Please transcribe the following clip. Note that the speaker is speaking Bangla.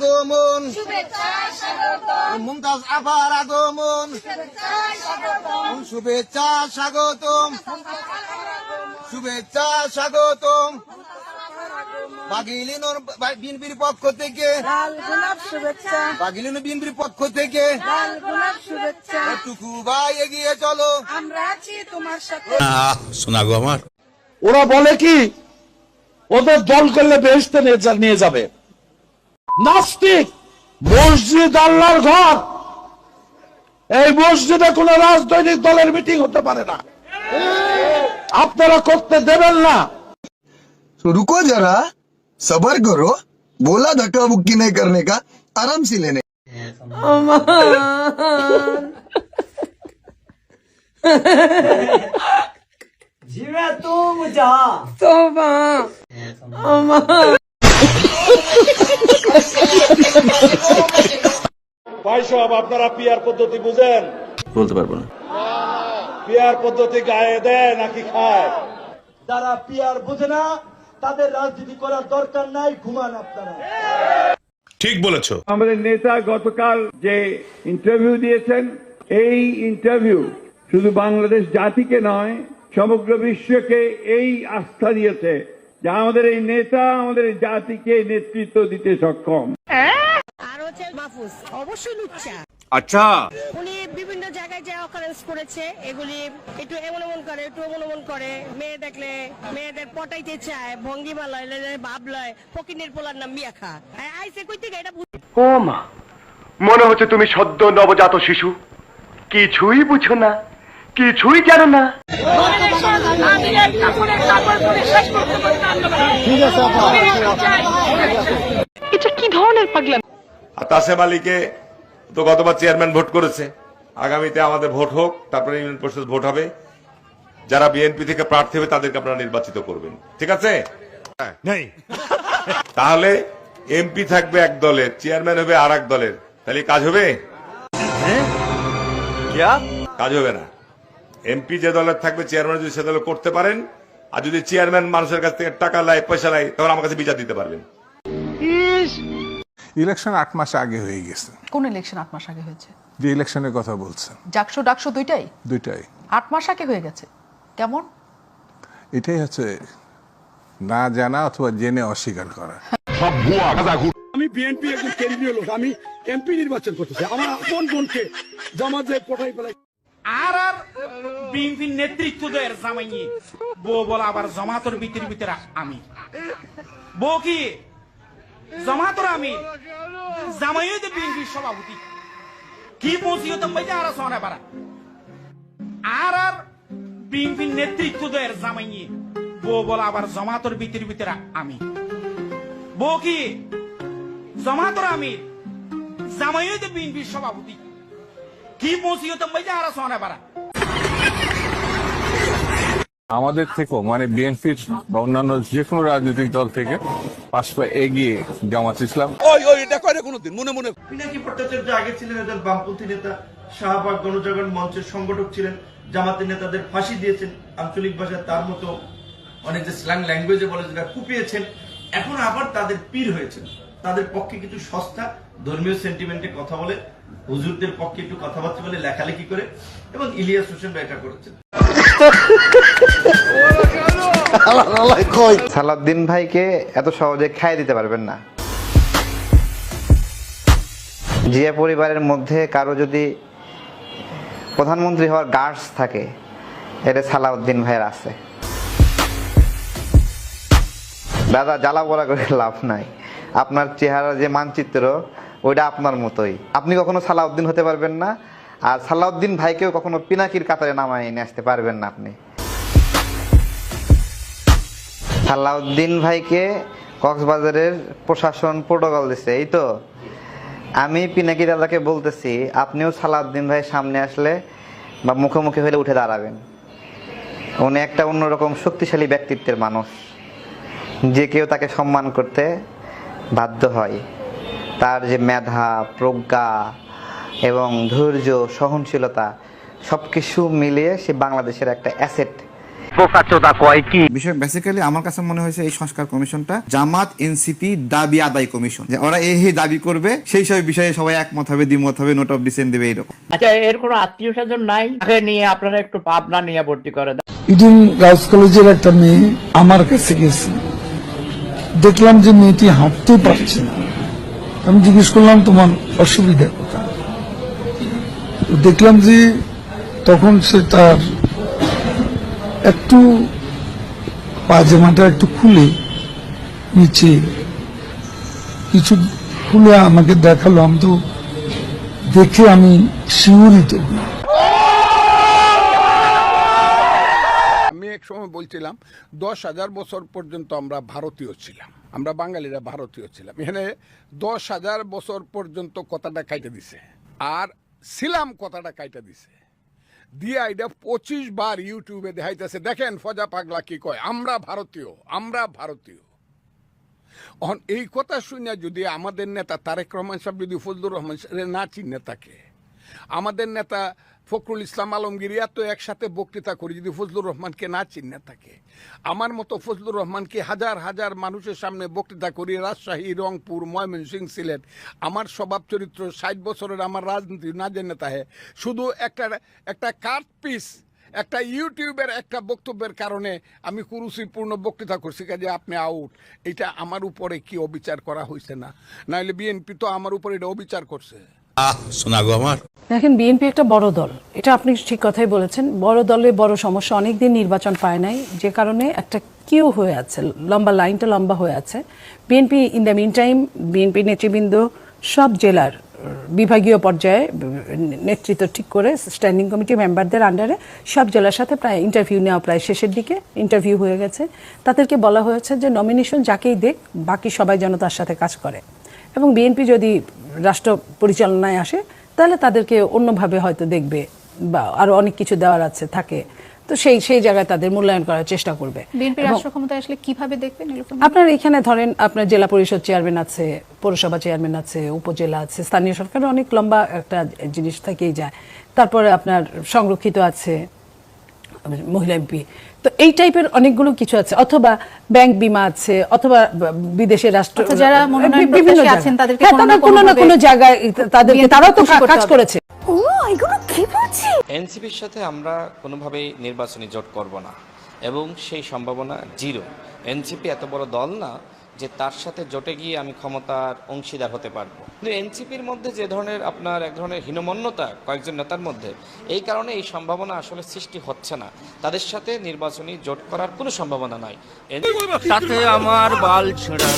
আগমন, মুমতাজ আপার আগমন, শুভেচ্ছা স্বাগতম, শুভেচ্ছা স্বাগতম। বাগিলিনোর বিএনপির পক্ষ থেকে লাল গোলাপ শুভেচ্ছা, বাগিলিনো বিএনপির পক্ষ থেকে লাল গোলাপ শুভেচ্ছা। টুকু ভাই এগিয়ে চলো, আমরা আছি তোমার সাথে। শোনা গো আমার। ওরা বলে কি ওদের দল করলে বেহেশতে নিয়ে যাবে। নাস্তিক। মসজিদ আল্লাহর ঘর, এই মসজিদে কোন রাজনৈতিক দলের মিটিং হতে পারে না, আপনারা করতে দেবেন না। रुको जरा, सबर करो। बोला धक्का बुक्की नहीं करने का, आराम से लेने। जीवे तू मुझा তোবা ভাই সাহেব, আপনারা পিয়ার পদ্ধতি বুঝেন? বলতে পারবো না। পিয়ার পদ্ধতি গায়ে দেয় নাকি খায়? যারা পিয়ার বোঝে না তাদের রাজনীতি করার দরকার নাই, ঘুমান আপনারা। ঠিক বলেছো। আমাদের নেতা গতকাল যে ইন্টারভিউ দিয়েছেন, এই ইন্টারভিউ শুধু বাংলাদেশ জাতিকে নয় সমগ্র বিশ্বকে এই আস্থা দিয়েছে যে আমাদের এই নেতা আমাদের এই জাতিকে নেতৃত্ব দিতে সক্ষম। আর হচ্ছে মাহফুজ অবশ্যই লুচ্চা। আচ্ছা, উনি বিভিন্ন জায়গায় যে অকারেন্স করেছে এগুলি একটু এমন এমন করে, একটু এমন এমন করে, মেয়ে দেখলে মেয়েদের পটাইতে চায়, ভঙ্গিমা লয়, ভাব লয়, ফকিনের পোলার নাম মিয়া খা। আইসে কই থেকে এটা ও মা, মনে হচ্ছে তুমি সদ্য নবজাত শিশু, কিছুই বুঝো না, কিছুই জানো না। এটা কি ধরনের পাগলাম? তাসেম আলীকে তো গতবার চেয়ারম্যান ভোট করেছে, আগামীতে আমাদের ভোট হোক, তারপরে ইউনিয়ন পরিষদ ভোট হবে। যারা বিএনপি থেকে প্রার্থী হবে তাদেরকে আপনারা নির্বাচিত করবেন, ঠিক আছে? তাহলে এমপি থাকবে এক দলের, চেয়ারম্যান হবে আর এক দলের, তাহলে কাজ হবে? কাজ হবে না। এমপি যে দলের থাকবে, চেয়ারম্যান যদি সে দলে করতে পারেন, আর যদি চেয়ারম্যান মানুষের কাছ থেকে টাকা লাই, পয়সা লাই, তখন আমার কাছে বিচার দিতে পারবেন। ইলেকশন 8 মাস আগে হয়ে গেছে। কোন ইলেকশন 8 মাস আগে হয়েছে? যে ইলেকশনের কথা বলছেন, জাকসু ডাকসু দুইটাই দুইটাই 8 মাস আগে হয়ে গেছে। কেমন? এটাই হচ্ছে না জানা অথবা জেনে অস্বীকার করা। আমি বিএনপি একজন কেন্দ্রীয় লোক, আমি এমপি নির্বাচন করতেছি, আমার আপন বোনকে জামাতে পটাই ফেলাই। আর আর বিএনপির নেতৃত্ব দেয় জামাইয়ে বউ বলা আবার জমাতর ভিতরে আমি বউ কি জমাতর আমি জামাইয়ে তো বিএনপির সভাপতি কি পৌঁছিয়তম ভাই আর সোনা পারা আর আর বিএনপির নেতৃত্ব দেয় জামাইয়ে বউ বলা আবার জমাতর ভিতরে আমি বউ কি জমাতর আমি জামাইয়ে তো বিএনপির সভাপতি কি পৌঁছিয়তম ভাই আর সোনা পারা। আমাদের থেকেও মানে বিএনপির বা অন্যান্য যে কোনো রাজনৈতিক দল থেকে 5 পা এগিয়ে জামাত ইসলাম। পিনাকি ভট্টাচার্য আগে ছিলেন একজন বামপন্থী নেতা, শাহবাগ গণজাগরণ মঞ্চের সংগঠক ছিলেন, জামাতের নেতাদের ফাঁসি দিয়েছেন, আঞ্চলিক ভাষায় তার মতো অনেক যে স্ল্যাং ল্যাঙ্গুয়েজে বলে যেটা কুপিয়েছেন, এখন আবার তাদের পীর হয়েছেন। তাদের পক্ষে কিছু সস্তা ধর্মীয় সেন্টিমেন্টে কথা বলে, হুজুরদের পক্ষে একটু কথাবার্তা বলে, লেখালেখি করে, এবং ইলিয়াস হোসেন এটা করেছেন। সালাউদ্দিন ভাইকে এত সহজে খাইয়ে দিতে পারবেন না। জিয়া পরিবারের মধ্যে কারো যদি প্রধানমন্ত্রী হওয়ার গার্ডস থাকে, এটা সালাউদ্দিন ভাইয়ের আছে। দাদা, জ্বালা বলা করে লাভ নাই, আপনার চেহারা যে মানচিত্র ওইটা আপনার মতোই, আপনি কখনো সালাউদ্দিন হতে পারবেন না, আর সালাউদ্দিন ভাইকেও কখনো পিনাকির কাতারে নামায় নিয়ে আসতে পারবেন না আপনি। সালাউদ্দিন ভাইকে কক্সবাজারের প্রশাসন প্রোটোকল দিচ্ছে, এই তো। আমি পিনাকি দাদাকে বলতেছি, আপনিও সালাউদ্দিন ভাইয়ের সামনে আসলে বা মুখোমুখি হলে উঠে দাঁড়াবেন। উনি একটা অন্যরকম শক্তিশালী ব্যক্তিত্বের মানুষ, যে কেউ তাকে সম্মান করতে বাধ্য হয়। তার যে মেধা, প্রজ্ঞা এবং ধৈর্য, সহনশীলতা সবকিছু মিলিয়ে সে বাংলাদেশের একটা অ্যাসেট। বিষয় বেসিক্যালি আমার কাছে মনে হয়েছে এই সংস্কার কমিশনটা জামাত এনসিপি দাবি আদায় কমিশন, যে ওরা এই দাবি করবে সেই সব বিষয়ে সবাই একমত হবে, দ্বিমত হবে, নোট অফ ডিসেন্ট দেবে, এইরকম। আচ্ছা, এর কোনো আত্মীয় স্বজন নাই? তাকে নিয়ে আপনারা একটু পাবনা নিয়ে ভর্তি করে দেন। ইডিন গার্লস কলেজের একটা মেয়ে আমার কাছে গেছে, দেখলাম যে মেয়েটি হাঁটতে পারছে না। আমি জিজ্ঞেস করলাম তোমার অসুবিধা কোথায়? তো দেখলাম যে তখন সে তার একটু পায়জামাটা একটু খুলে নিচে কিছু খুলে আমাকে দেখালো। আমি তো দেখে আমি শিউরিত। আমি এক সময় বলছিলাম 10,000 বছর পর্যন্ত আমরা ভারতীয় ছিলাম, আমরা বাঙালিরা ভারতীয় ছিলাম। এখানে 10,000 বছর পর্যন্ত কথাটা কাইটা দিছে, আর ছিলাম কথাটা কাইটা দিছে দিয়া এটা 25 বার ইউটিউবে দেখাইতেছে। দেখেন ফজা পাগলা কি কয়, আমরা ভারতীয়, আমরা ভারতীয়। এখন এই কথা শুনে যদি আমাদের নেতা তারেক রহমান সাহেব যদি ফজলুর রহমান না চিনে থাকে, আমাদের নেতা ফখরুল ইসলাম আলমগীর এত একসাথে বক্তৃতা করি যদি ফজলুর রহমানকে না চিনে থাকে, আমার মতো ফজলুর রহমানকে হাজার হাজার মানুষের সামনে বক্তৃতা করি রাজশাহী, রংপুর, ময়মনসিংহ, সিলেট, আমার স্বভাব চরিত্র 60 বছরের আমার রাজনীতি না জেনে তাহে শুধু একটা কাট পিস একটা ইউটিউবের একটা বক্তব্যের কারণে আমি কুরুচিপূর্ণ বক্তৃতা করছি, কাজে আপনি আউট। এটা আমার উপরে কি অবিচার করা হয়েছে না? নাহলে বিএনপি তো আমার উপরে এটা অবিচার করছে। শোনা গো আমার। দেখেন, বিএনপি একটা বড় দল, এটা আপনি ঠিক কথাই বলেছেন। বড় দলে বড় সমস্যা, অনেকদিন নির্বাচন পায় নাই, যে কারণে একটা কিউ হয়ে আছে, লম্বা লাইনটা লম্বা হয়ে আছে। BNP in the mean time BNP নেতৃবৃন্দ সব জেলার বিভাগীয় পর্যায়ে নেতৃত্ব ঠিক করে স্ট্যান্ডিং কমিটি মেম্বারদের আন্ডারে সব জেলার সাথে প্রায় ইন্টারভিউ নেওয়া প্রায় শেষের দিকে ইন্টারভিউ হয়ে গেছে। তাদেরকে বলা হয়েছে যে নমিনেশন যাকেই দেখ বাকি সবাই যেন তার সাথে কাজ করে, এবং বিএনপি যদি রাষ্ট্র পরিচালনায় আসে তাহলে তাদেরকে অন্যভাবে হয়তো দেখবে, বা আরো অনেক কিছু দেওয়ার আছে থাকে, তো সেই জায়গায় তাদের মূল্যায়ন করার চেষ্টা করবে। বিএনপি রাষ্ট্র ক্ষমতায় আসলে কিভাবে দেখবেন? আপনার এখানে ধরেন আপনার জেলা পরিষদ চেয়ারম্যান আছে, পৌরসভা চেয়ারম্যান আছে, উপজেলা আছে, স্থানীয় সরকারের অনেক লম্বা একটা জিনিস থেকেই যায়। তারপরে আপনার সংরক্ষিত আছে মহিলা এমপি, তো এই টাইপের অনেকগুলো কিছু আছে, অথবা ব্যাংক বিমা আছে, অথবা বিদেশের রাষ্ট্র যারা বিভিন্ন আছেন তাদেরকে কোনো না কোনো জায়গায় তাদেরকে তারাও তো কাজ করেছে। এনসিপির সাথে আমরা কোনোভাবেই নির্বাচনী জোট করব না, এবং সেই সম্ভাবনা জিরো। এনসিপি এত বড় দল না যে তার সাথে জোটে গিয়ে আমি ক্ষমতার অংশীদার হতে পারবো। কিন্তু এনসিপির মধ্যে যে ধরনের আপনার এক ধরনের হীনমন্যতা কয়েকজন নেতার মধ্যে, এই কারণে এই সম্ভাবনা আসলে সৃষ্টি হচ্ছে না। তাদের সাথে নির্বাচনী জোট করার কোনো সম্ভাবনা নাই। তাতে আমার বাল ছেঁড়া।